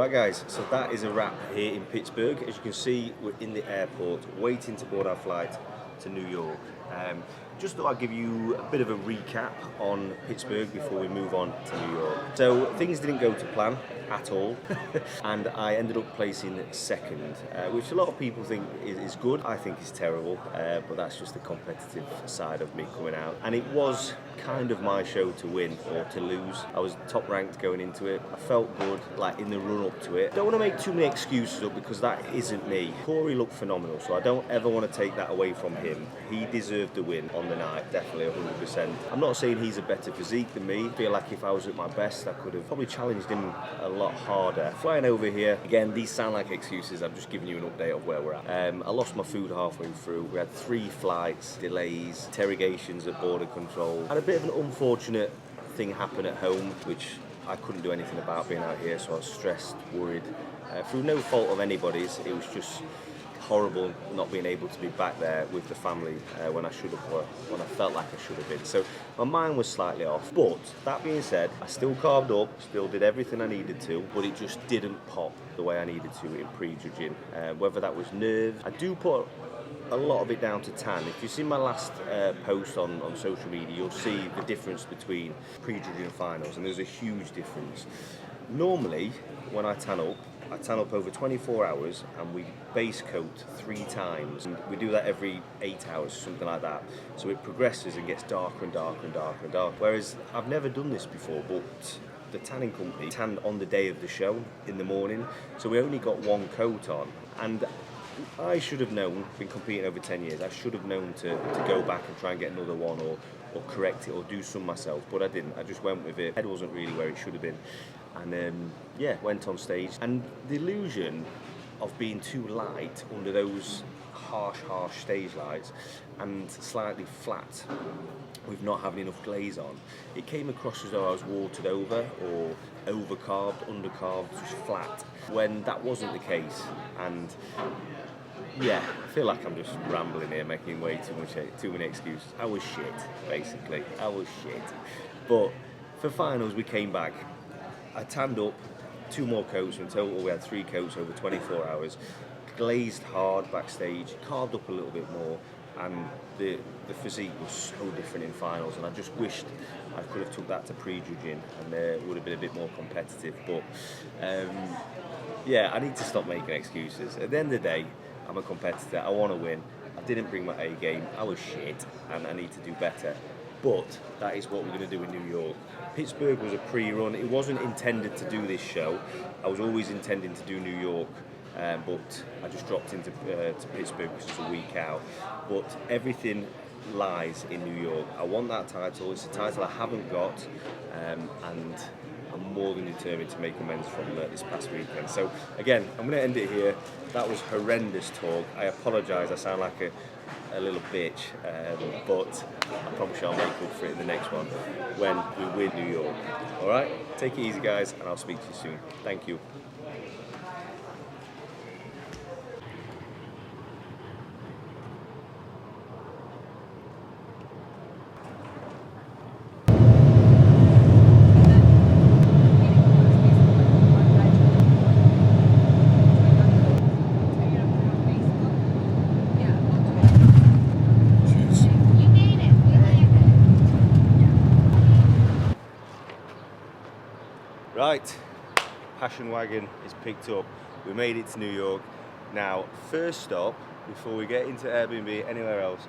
Right guys, so that is a wrap here in Pittsburgh. As you can see, we're in the airport waiting to board our flight to New York. Just thought I'd give you a bit of a recap on Pittsburgh before we move on to New York. So things didn't go to plan at all and I ended up placing second, which a lot of people think is good. I think is terrible, but that's just the competitive side of me coming out. And it was kind of my show to win or to lose. I was top ranked going into it. I felt good like in the run up to it. Don't want to make too many excuses up because that isn't me. Corey looked phenomenal, so I don't ever want to take that away from him. He deserved the win on the night, definitely 100%. I'm not saying he's a better physique than me. I feel like if I was at my best, I could have probably challenged him a lot harder. Flying over here, again, these sound like excuses. I'm just giving you an update of where we're at. I lost my food halfway through. We had 3 flights, delays, interrogations at border control. Had a bit of an unfortunate thing happen at home, which I couldn't do anything about being out here, so I was stressed, worried. Through no fault of anybody's, it was just horrible not being able to be back there with the family when I should have, when I felt like I should have been. So my mind was slightly off. But that being said, I still carved up, still did everything I needed to, but it just didn't pop the way I needed to in pre-judging. Whether that was nerves, I do put a lot of it down to tan. If you see my last post on social media, you'll see the difference between pre-judging and finals, and there's a huge difference. Normally, when I tan up over 24 hours and we base coat 3 times. And we do that every 8 hours, something like that. So it progresses and gets darker and darker and darker and darker. Whereas I've never done this before, but the tanning company tanned on the day of the show in the morning. So we only got 1 coat on. And I should have known, been competing over 10 years, I should have known to go back and try and get another one or correct it or do some myself, but I didn't. I just went with it. Head wasn't really where it should have been. And yeah, went on stage. And the illusion of being too light under those harsh stage lights and slightly flat with not having enough glaze on, it came across as though I was watered over or overcarved, undercarved, just flat, when that wasn't the case. And yeah, I feel like I'm just rambling here, making way too many excuses. I was shit, basically. I was shit. But for finals, we came back. I tanned up 2 more coats. In total, we had 3 coats over 24 hours. Glazed hard backstage, carved up a little bit more, and the physique was so different in finals. And I just wished I could have took that to pre-judging, and it would have been a bit more competitive. But yeah, I need to stop making excuses. At the end of the day, I'm a competitor. I want to win. I didn't bring my A game. I was shit, and I need to do better. But that is what we're going to do in New York. Pittsburgh was a pre-run. It wasn't intended to do this show. I was always intending to do New York, but I just dropped into to Pittsburgh because it's a week out. But everything lies in New York. I want that title. It's a title I haven't got, and I'm more than determined to make amends from this past weekend. So again, I'm going to end it here. That was horrendous talk. I apologise. I sound like a little bitch, but I promise you I'll make up for it in the next one when we win New York. All right, take it easy, guys, and I'll speak to you soon. Thank you. Right, Passion Wagon is picked up. We made it to New York. Now, first stop, before we get into Airbnb, anywhere else,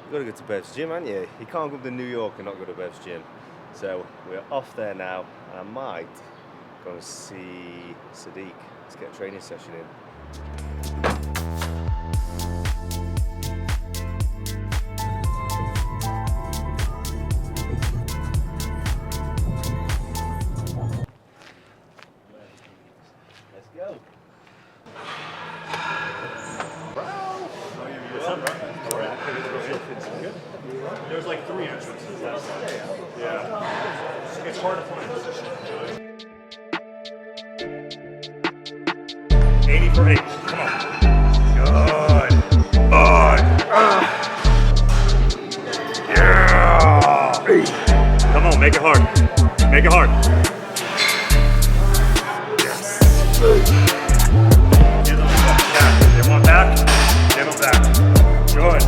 you've got to go to Bevs Gym, haven't you? You can't come to New York and not go to Bevs Gym. So we're off there now, and I might go and see Sadiq. Let's get a training session in. There's like 3 entrances. Yeah. It's hard to find position. 80 for 8. Come on. Good. Yeah. Come on, make it hard. Make it hard. Yes. Give them back. They want back? Give them back. Good.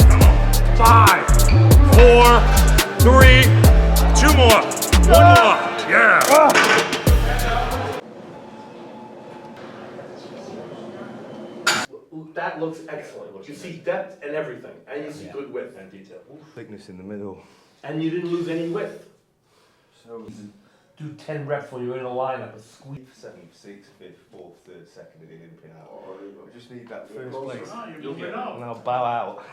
Come on. 5, 4, 3, 2 more. 1 more. Yeah. That looks excellent. You see depth and everything, and you see good width. And detail. Thickness in the middle. And you didn't lose any width. So Do 10 reps when you're in a lineup and squeeze. 7th, 6th, 5th, 4th, 3rd, 2nd, and then pin out. I just need that You're first closer. place. Oh, You'll get out. And I'll bow out.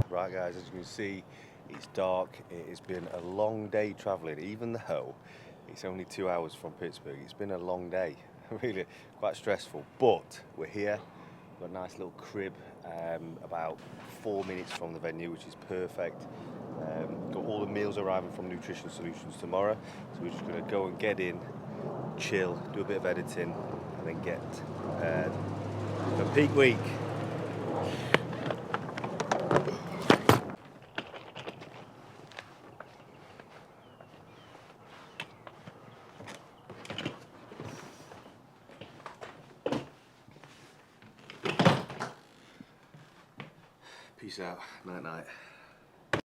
Right guys, as you can see, it's dark. It has been a long day travelling, even though it's only 2 hours from Pittsburgh. It's been a long day, really quite stressful, but we're here. We've got a nice little crib about 4 minutes from the venue, which is perfect. Got all the meals arriving from Nutrition Solutions tomorrow, so we're just going to go and get in, chill, do a bit of editing, and then get prepared for peak week. Peace out. Night night.